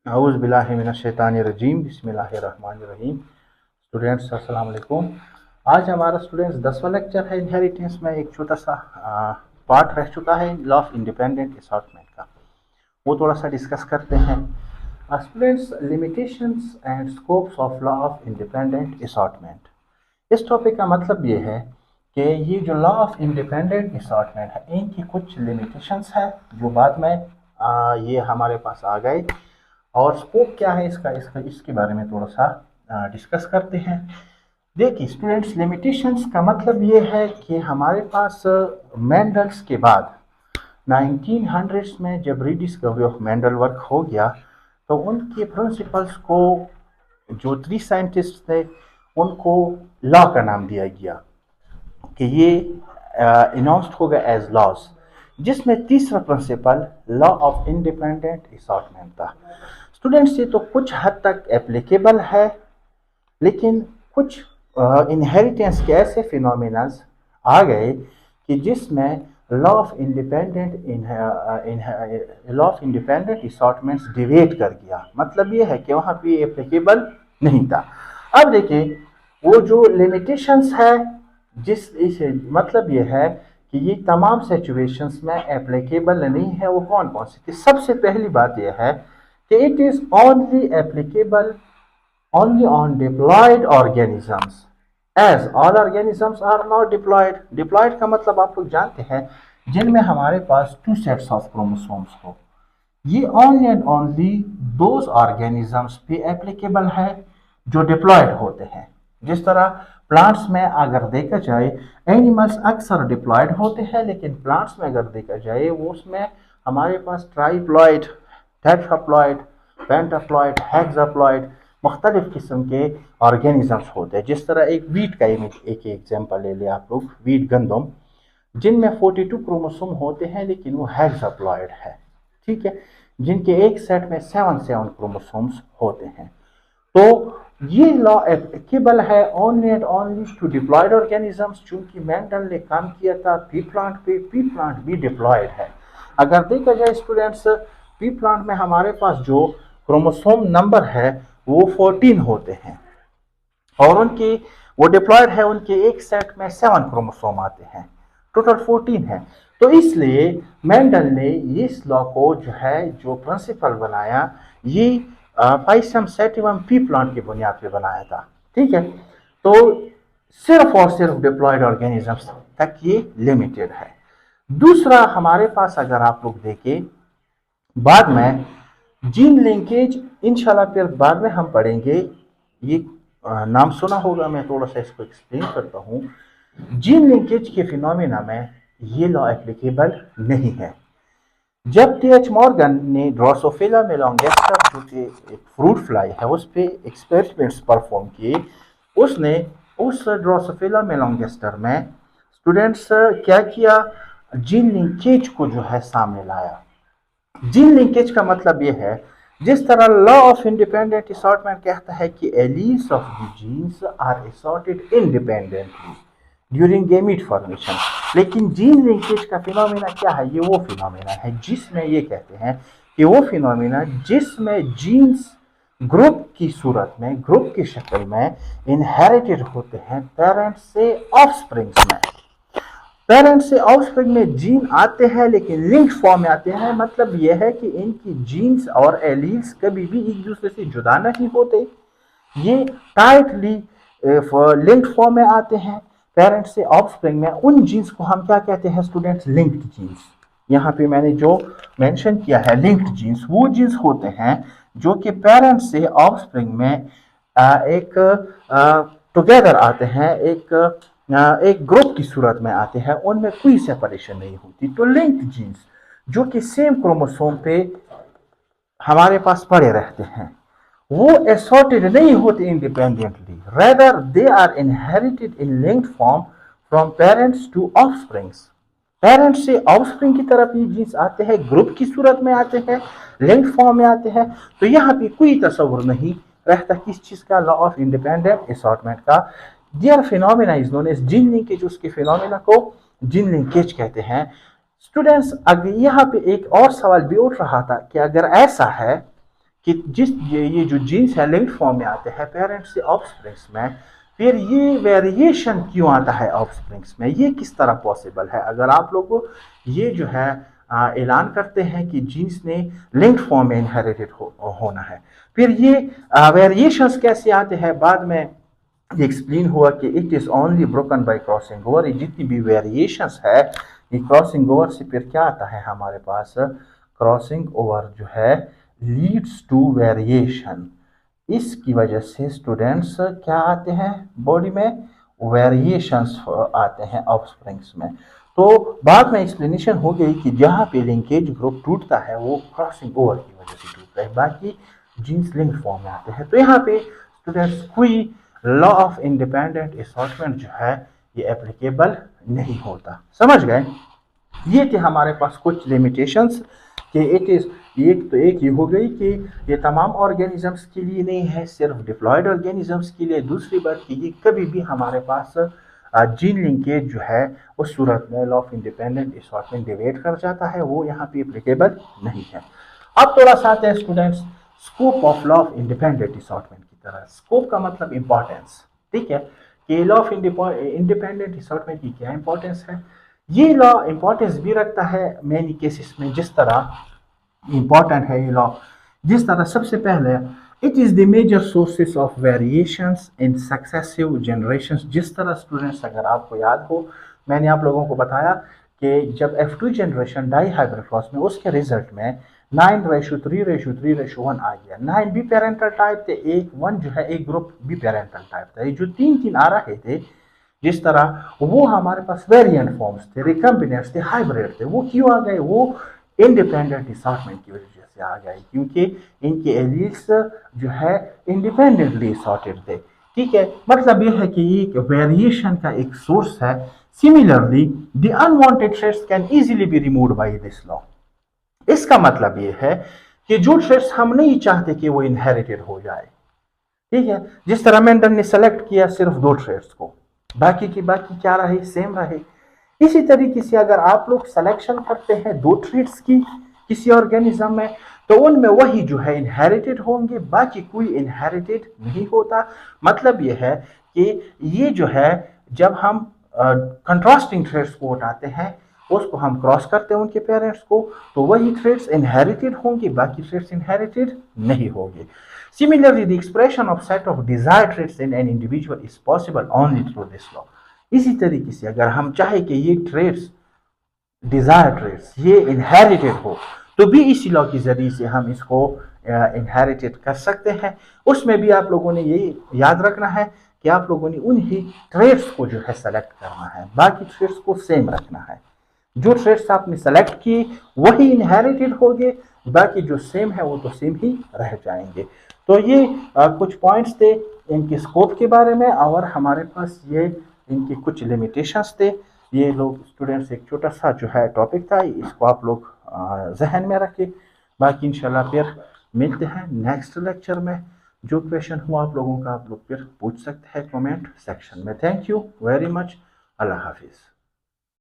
औज़ु बिल्लाहि मिनश्शैतानिर्रजीम बिस्मिल्लाहिर्रहमानिर्रहीम। स्टूडेंट्स अस्सलाम वालेकुम। आज हमारा स्टूडेंट्स 10वां लेक्चर है। इनहेरिटेंस में एक छोटा सा पार्ट रह चुका है लॉ ऑफ इंडिपेंडेंट असॉर्टमेंट का, वो थोड़ा सा डिस्कस करते हैं। Students, limitations and scopes of law of independent assortment. इस टॉपिक का मतलब ये है कि ये जो लॉ ऑफ इंडिपेंडेंट असॉर्टमेंट है, इनकी कुछ लिमिटेशंस है जो बाद में ये हमारे पास आ गए, और स्कोप क्या है इसका इसका इसके बारे में थोड़ा सा डिस्कस करते हैं। देखिए स्टूडेंट्स, लिमिटेशंस का मतलब ये है कि हमारे पास मेंडल्स के बाद 1900s में जब रीडिस्कवरी ऑफ मेंडल वर्क हो गया, तो उनके प्रिंसिपल्स को जो 3 साइंटिस्ट थे उनको लॉ का नाम दिया गया कि ये इनाउंस्ड होगा एज लॉज, जिसमें तीसरा principle law of independent assortment था। स्टूडेंट्स, ये तो कुछ हद तक एप्लीकेबल है, लेकिन कुछ इनहेरिटेंस के ऐसे फिनोमिनल्स आ गए कि जिसमें लॉ ऑफ इंडिपेंडेंट असॉर्टमेंट्स डिवेट कर गया। मतलब ये है कि वहाँ पे एप्लीकेबल नहीं था। अब देखिए वो जो लिमिटेशंस है, जिस इस मतलब ये है कि ये तमाम सिचुएशंस में एप्लीकेबल नहीं है। वो कौन कौन सी थी? सबसे पहली बात यह है कि it is only applicable only on diploid organisms, as all organisms are not diploid। diploid का मतलब आप लोग जानते हैं, जिनमें हमारे पास 2 सेट्स ऑफ क्रोमोसोम्स हो। ये only and only those organisms पे एप्लीकेबल है जो डिप्लॉयड होते हैं। जिस तरह प्लांट्स में अगर देखा जाए, एनिमल्स अक्सर डिप्लॉयड होते हैं, लेकिन प्लांट्स में अगर देखा जाए वो उसमें हमारे पास ट्राइप्लॉयड, टेट्राप्लॉयड, पेंटाप्लॉयड, हेक्साप्लॉयड मुख्तलिफ किस्म के ऑर्गेनिजम्स होते हैं। जिस तरह एक वीट का एक एग्जाम्पल ले लिया आप लोग, वीट गंदम, जिनमें 42 क्रोमोसोम होते हैं, लेकिन वो हेक्साप्लॉयड है, ठीक है, जिनके एक सेट में 7 क्रोमोसोम्स होते हैं। तो ये लॉ एप्लीकेबल है only and only to diploid organisms. चूंकि मेंडल ने काम किया था पी प्लांट पे, पी प्लांट भी डिप्लॉयड है। अगर देखा जाए स्टूडेंट्स, पी प्लांट में हमारे पास जो क्रोमोसोम नंबर है वो 14 होते हैं, और उनकी वो डिप्लॉयड है, उनके एक सेट में 7 क्रोमोसोम आते हैं, टोटल 14 है। तो इसलिए मेंडल ने इस लॉ को जो है, जो प्रिंसिपल बनाया, ये पाइसम सेटिवम पी प्लांट की बुनियाद पे बनाया था, ठीक है। तो सिर्फ और सिर्फ डिप्लॉयड ऑर्गेनिजम्स तक ये लिमिटेड है। दूसरा हमारे पास अगर आप लोग देखें, बाद में जीन लिंकेज, इंशाल्लाह फिर बाद में हम पढ़ेंगे, ये नाम सुना होगा, मैं थोड़ा सा इसको एक्सप्लेन करता हूँ। जीन लिंकेज के फिनोमेना में ये लॉ एप्लीकेबल नहीं है। जब टी.एच. मॉर्गन ने ड्रोसोफिला मेलॉन्गेस्टर, जो कि एक फ्रूट फ्लाई है, उस पर एक्सपेरिमेंट्स परफॉर्म किए, उसने उस ड्रोसोफिला मेलॉन्गेस्टर में स्टूडेंट्स क्या किया, जीन लिंकेज को जो है सामने लाया। जीन लिंकेज का मतलब यह है, जिस तरह लॉ ऑफ इंडिपेंडेंट असॉर्टमेंट कहता है कि alleles of the genes are assorted independently during gamete formation, लेकिन जीन लिंकेज का फिनोमेना क्या है? ये वो फिनोमेना है जिसमें ये कहते हैं कि वो फिनोमेना जिसमें जीन्स ग्रुप की सूरत में, ग्रुप की शक्ल में इनहेरिटेड होते हैं पेरेंट्स से ऑफस्प्रिंग्स में। पेरेंट्स से ऑफस्प्रिंग में जीन आते हैं, लेकिन लिंक्ड फॉर्म में आते हैं। मतलब यह है कि इनकी जीन्स और एलील्स कभी भी एक दूसरे से जुदा नहीं होते, ये टाइटली लिंक्ड फॉर्म में आते हैं। पेरेंट्स से ऑफस्प्रिंग में उन जीन्स को हम क्या कहते हैं स्टूडेंट्स? Linked genes. यहाँ पे मैंने जो मेंशन किया है लिंक्ड जीन्स, वो जीन्स होते हैं जो कि पेरेंट्स से ऑफस्प्रिंग में एक टुगेदर आते हैं, एक ग्रुप की सूरत में आते हैं, उनमें कोई सेपरेशन नहीं होती। तो लिंक्ड जीन्स जो कि सेम क्रोमोसोम पे हमारे पास पड़े रहते हैं, वो assorted नहीं होते independently, rather they are inherited in linked form from parents to offsprings. Parents से ऑफस्प्रिंग की तरफ ये जीन्स आते हैं, ग्रुप की सूरत में आते हैं, लिंक्ड फॉर्म में आते हैं। तो यहाँ पे कोई तस्वुर नहीं रहता किस चीज का? लॉ ऑफ इंडिपेंडेंट असॉर्टमेंट का। Their phenomena is known as gene linkage. उसके फिनोमेना को जीन लिंकेज कहते हैं। स्टूडेंट्स, अगर यहाँ पे एक और सवाल भी उठ रहा था कि अगर ऐसा है कि ये जो जीन्स है लिंक्ड फॉर्म में आते हैं पेरेंट्स से ऑफस्प्रिंग्स में, फिर ये वेरिएशन क्यों आता है ऑफस्प्रिंग्स में, ये किस तरह पॉसिबल है। अगर आप लोगों को ये जो है ऐलान करते हैं कि जीन्स ने लिंक्ड फॉर्म में इनहेरिटेड होना है, फिर ये वेरिएशंस कैसे आते हैं, बाद में ये एक्सप्लेन हुआ कि it is only broken by crossing over. ये जितनी भी वेरिएशंस है ये क्रॉसिंग ओवर से फिर क्या आता है हमारे पास, क्रॉसिंग ओवर जो है लीड्स टू वेरिएशन। इसकी वजह से स्टूडेंट्स क्या आते हैं बॉडी में, वेरिएशंस आते हैं ऑफस्प्रिंग्स में। तो बाद में एक्सप्लेनेशन हो गई कि जहाँ पे लिंकेज ग्रुप टूटता है वो क्रॉसिंग ओवर की वजह से टूटता है, बाकी जीन्स लिंक्ड फॉर्म में आते हैं। तो यहाँ पे स्टूडेंट्स कोई लॉ ऑफ इंडिपेंडेंट असॉर्टमेंट जो है ये एप्लीकेबल नहीं होता। समझ गए। ये थे हमारे पास कुछ लिमिटेशंस कि इट इज़ एक ये हो गई कि ये तमाम ऑर्गेनिजम्स के लिए नहीं है, सिर्फ डिप्लॉयड ऑर्गेनिजम्स के लिए। दूसरी बात कि ये कभी भी हमारे पास जीन लिंकेज जो है उस सूरत में लॉ ऑफ इंडिपेंडेंट असॉर्टमेंट डिवेट कर जाता है, वो यहाँ पे एप्लीकेबल नहीं है। अब थोड़ा सा आते हैं students scope of law of independent assortment की तरह। स्कोप का मतलब इंपॉर्टेंस, ठीक है, कि लॉ ऑफ इंडिपेंडेंट असॉर्टमेंट की क्या इंपॉर्टेंस है। ये लॉ इंपॉर्टेंस भी रखता है मैनी केसेस में, जिस तरह इंपॉर्टेंट है ये लॉ, जिस तरह सबसे पहले it is the major sources of variations in successive generations. जिस तरह स्टूडेंट्स अगर आपको याद हो मैंने आप लोगों को बताया कि जब F2 generation die hybrid cross में उसके रिजल्ट में 9:3:3:1 आ गया। 9 भी पेरेंटल टाइप थे, एक 1 जो है एक ग्रुप भी पेरेंटल टाइप था। ये जो 3-3 आ रहे थे जिस तरह वो हमारे पास वेरिएंट फॉर्म्स थे, रिकम्बिनेंट्स थे, हाइब्रिड थे। वो क्यों आ गए, वो इंडिपेंडेंट असॉर्टमेंट की वजह से आ गए, क्योंकि इनके एलील्स जो है इंडिपेंडेंटली असॉर्टेड थे। ठीक है, मतलब ये है कि एक वेरिएशन का एक सोर्स है। Similarly the unwanted traits can easily be removed by this law. इसका मतलब ये है कि जो ट्रेड्स हम नहीं चाहते कि वो इनहेरिटेड हो जाए, ठीक है, जिस तरह मेंडल ने सेलेक्ट किया सिर्फ 2 ट्रेड्स को, बाकी की बाकी क्या रहे, सेम रहे। इसी तरीके से अगर आप लोग सिलेक्शन करते हैं 2 ट्रेड्स की किसी ऑर्गेनिज्म में, तो उनमें वही जो है इनहेरिटेड होंगे, बाकी कोई इनहेरिटेड नहीं होता। मतलब ये है कि ये जो है जब हम कंट्रास्टिंग ट्रेड्स को उठाते हैं, उसको हम क्रॉस करते हैं उनके पेरेंट्स को, तो वही ट्रेड्स इनहेरिटेड होंगे, बाकी ट्रेड्स इनहेरिटेड नहीं होंगे। Similarly, the expression of set of desired traits in an individual is possible only through this law. इसी तरीके से अगर हम चाहे कि ये ट्रेड्स डिजायर ट्रेड्स ये इनहेरिटेड हो, तो भी इसी लॉ के जरिए से हम इसको इनहेरिटेड कर सकते हैं। उसमें भी आप लोगों ने ये याद रखना है कि आप लोगों ने उन्हीं ट्रेड्स को जो है सेलेक्ट करना है, बाकी ट्रेड्स को सेम रखना है। जो ट्रेड्स आपने सेलेक्ट किए वही इनहेरिटेड होंगे, बाकी जो सेम है वो तो सेम ही रह जाएंगे। तो ये कुछ पॉइंट्स थे इनके स्कोप के बारे में, और हमारे पास ये इनके कुछ लिमिटेशंस थे। ये लोग स्टूडेंट्स एक छोटा सा जो है टॉपिक था, इसको आप लोग जहन में रखें। बाकी इंशाल्लाह फिर मिलते हैं नेक्स्ट लेक्चर में। जो क्वेश्चन हुआ आप लोगों का आप लोग फिर पूछ सकते हैं कमेंट सेक्शन में। Thank you very much. अल्लाह हाफिज़।